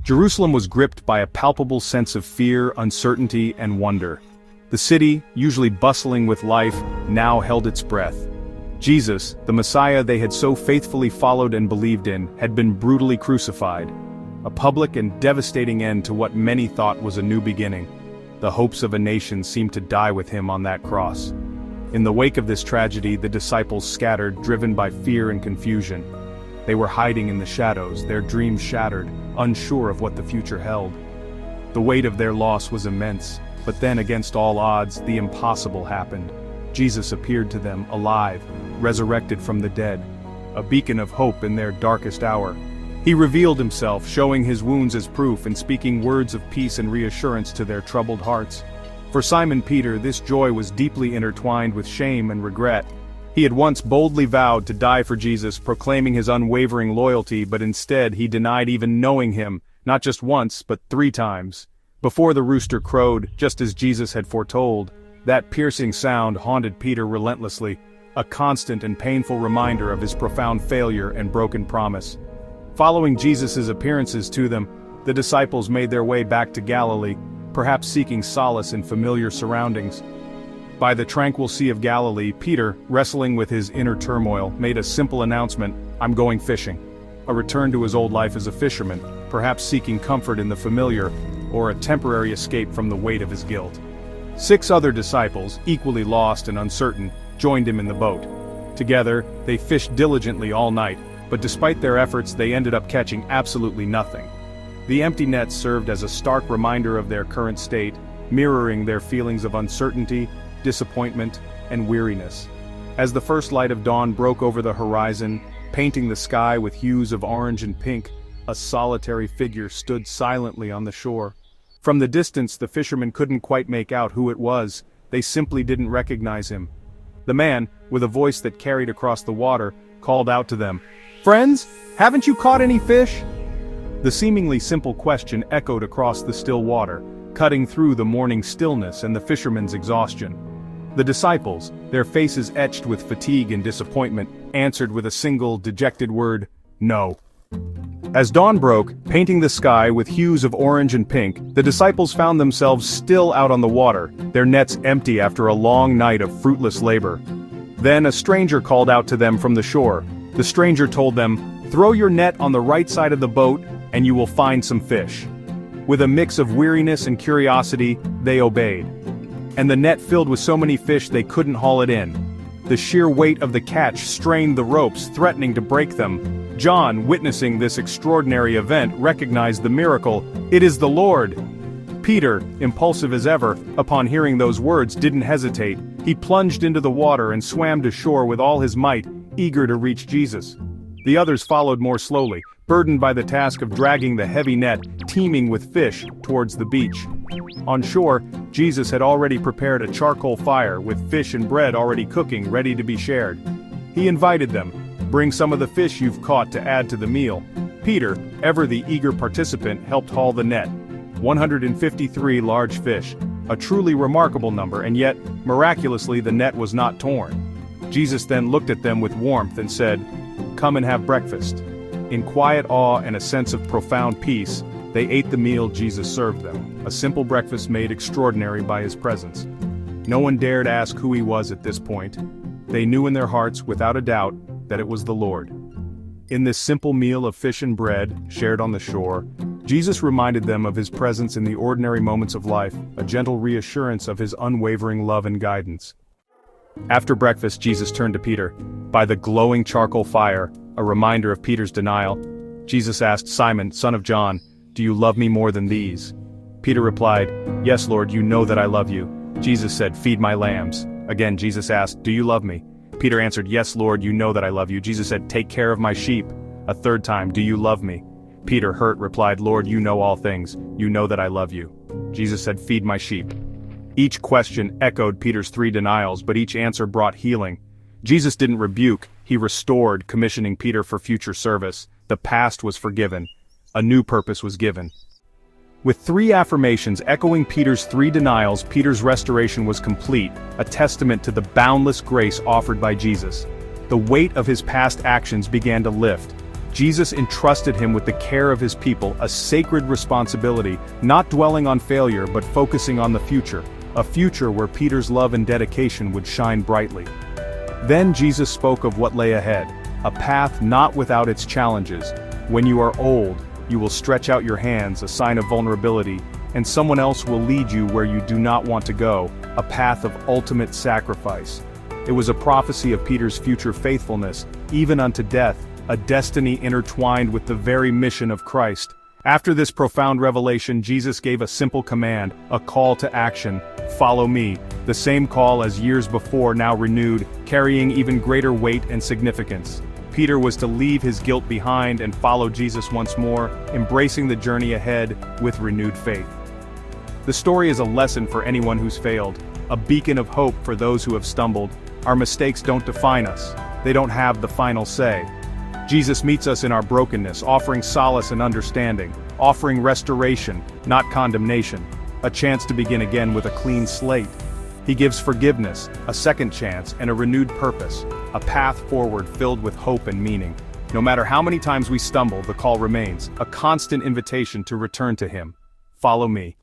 Jerusalem was gripped by a palpable sense of fear, uncertainty, and wonder. The city, usually bustling with life, now held its breath. Jesus, the Messiah they had so faithfully followed and believed in, had been brutally crucified. A public and devastating end to what many thought was a new beginning. The hopes of a nation seemed to die with him on that cross. In the wake of this tragedy, the disciples scattered, driven by fear and confusion. They were hiding in the shadows, their dreams shattered, unsure of what the future held. The weight of their loss was immense, but then against all odds, the impossible happened. Jesus appeared to them, alive, resurrected from the dead, a beacon of hope in their darkest hour. He revealed himself, showing his wounds as proof and speaking words of peace and reassurance to their troubled hearts. For Simon Peter, this joy was deeply intertwined with shame and regret. He had once boldly vowed to die for Jesus, proclaiming his unwavering loyalty, but instead he denied even knowing him, not just once, but 3 times. Before the rooster crowed, just as Jesus had foretold, that piercing sound haunted Peter relentlessly, a constant and painful reminder of his profound failure and broken promise. Following Jesus' appearances to them, the disciples made their way back to Galilee, perhaps seeking solace in familiar surroundings. By the tranquil Sea of Galilee, Peter, wrestling with his inner turmoil, made a simple announcement: "I'm going fishing." A return to his old life as a fisherman, perhaps seeking comfort in the familiar, or a temporary escape from the weight of his guilt. 6 other disciples, equally lost and uncertain, joined him in the boat. Together, they fished diligently all night, but despite their efforts they ended up catching absolutely nothing. The empty nets served as a stark reminder of their current state, mirroring their feelings of uncertainty, disappointment, and weariness. As the first light of dawn broke over the horizon, painting the sky with hues of orange and pink, a solitary figure stood silently on the shore. From the distance the fishermen couldn't quite make out who it was, they simply didn't recognize him. The man, with a voice that carried across the water, called out to them, "Friends, haven't you caught any fish?" The seemingly simple question echoed across the still water, cutting through the morning stillness and the fishermen's exhaustion. The disciples, their faces etched with fatigue and disappointment, answered with a single dejected word: "No." As dawn broke, painting the sky with hues of orange and pink, the disciples found themselves still out on the water, their nets empty after a long night of fruitless labor. Then a stranger called out to them from the shore. The stranger told them, "Throw your net on the right side of the boat, and you will find some fish." With a mix of weariness and curiosity, they obeyed. And the net filled with so many fish they couldn't haul it in. The sheer weight of the catch strained the ropes, threatening to break them. John, witnessing this extraordinary event, recognized the miracle: "It is the Lord!" Peter, impulsive as ever, upon hearing those words didn't hesitate. He plunged into the water and swam to shore with all his might, eager to reach Jesus. The others followed more slowly, burdened by the task of dragging the heavy net, teeming with fish, towards the beach. On shore, Jesus had already prepared a charcoal fire, with fish and bread already cooking, ready to be shared. He invited them, "Bring some of the fish you've caught to add to the meal." Peter, ever the eager participant, helped haul the net. 153 large fish, a truly remarkable number, and yet, miraculously, the net was not torn. Jesus then looked at them with warmth and said, "Come and have breakfast." In quiet awe and a sense of profound peace, they ate the meal Jesus served them, a simple breakfast made extraordinary by his presence. No one dared ask who he was at this point. They knew in their hearts, without a doubt, that it was the Lord. In this simple meal of fish and bread, shared on the shore, Jesus reminded them of his presence in the ordinary moments of life, a gentle reassurance of his unwavering love and guidance. After breakfast, Jesus turned to Peter. By the glowing charcoal fire, a reminder of Peter's denial, Jesus asked, "Simon, son of John, do you love me more than these?" Peter replied, "Yes, Lord, you know that I love you." Jesus said, "Feed my lambs." Again, Jesus asked, "Do you love me?" Peter answered, "Yes, Lord, you know that I love you." Jesus said, "Take care of my sheep." A third time, "Do you love me?" Peter, hurt, replied, "Lord, you know all things. You know that I love you." Jesus said, "Feed my sheep." Each question echoed Peter's 3 denials, but each answer brought healing. Jesus didn't rebuke, he restored, commissioning Peter for future service. The past was forgiven. A new purpose was given. With 3 affirmations echoing Peter's 3 denials, Peter's restoration was complete, a testament to the boundless grace offered by Jesus. The weight of his past actions began to lift. Jesus entrusted him with the care of his people, a sacred responsibility, not dwelling on failure but focusing on the future, a future where Peter's love and dedication would shine brightly. Then Jesus spoke of what lay ahead, a path not without its challenges. When you are old, you will stretch out your hands, a sign of vulnerability, and someone else will lead you where you do not want to go, a path of ultimate sacrifice. It was a prophecy of Peter's future faithfulness, even unto death, a destiny intertwined with the very mission of Christ. After this profound revelation, Jesus gave a simple command, a call to action: follow me, the same call as years before, now renewed, carrying even greater weight and significance. Peter was to leave his guilt behind and follow Jesus once more, embracing the journey ahead with renewed faith. The story is a lesson for anyone who's failed, a beacon of hope for those who have stumbled. Our mistakes don't define us. They don't have the final say. Jesus meets us in our brokenness, offering solace and understanding, offering restoration, not condemnation, a chance to begin again with a clean slate. He gives forgiveness, a second chance, and a renewed purpose, a path forward filled with hope and meaning. No matter how many times we stumble, the call remains, a constant invitation to return to Him. Follow me.